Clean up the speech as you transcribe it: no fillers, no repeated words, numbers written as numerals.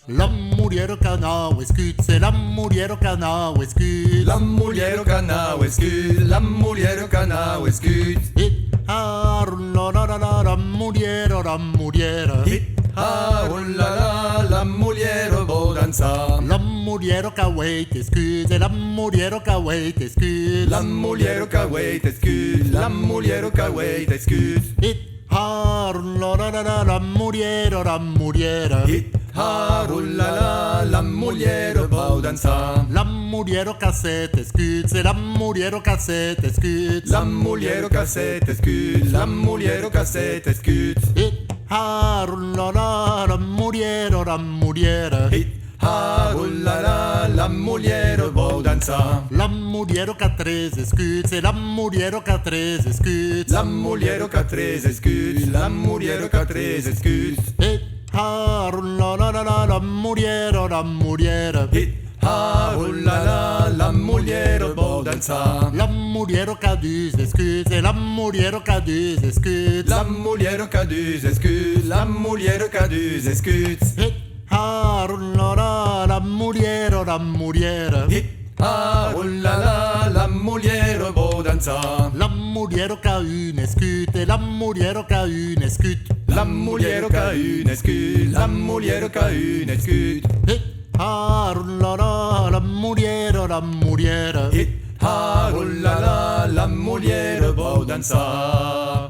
La muliero canao escut, c'est la muliero canao escut. La muliero canao escut, la muliero canao escut. Hit harun la muliero la muliera. Hit harun la muliero bodanza. La muliero kawait escut, c'est la muliero kawait escut. La muliero kawait escut, la muliero kawait escut. Hit harun la muliero la muliera. Hit harun la muliero bodanza. La muliero cassette escut, c'est la muliero cassette escut. La muliero cassette escut, la muliero cassette escut. Hit harun la muliero la muliera. Hit harun la muliero bodanza. La muliero catres escut, c'est la muliero catres escut. La muliero catres escut, la muliero catres escut. Hit harun la muliero la muliera. Hit harun la muliero bodanza. La muliero cadus escut, c'est la muliero cadus escut. La muliero cadus escut, la muliero cadus escut. Hit harun la muliero la muliera. Hit harun la muliero bodanza. La muliero ca une escut, et la muliero ca une escut. La muliero ca une escut, la muliero ca une escut. Hit harun la muliero la muliera. Hit harun la muliero bodanza.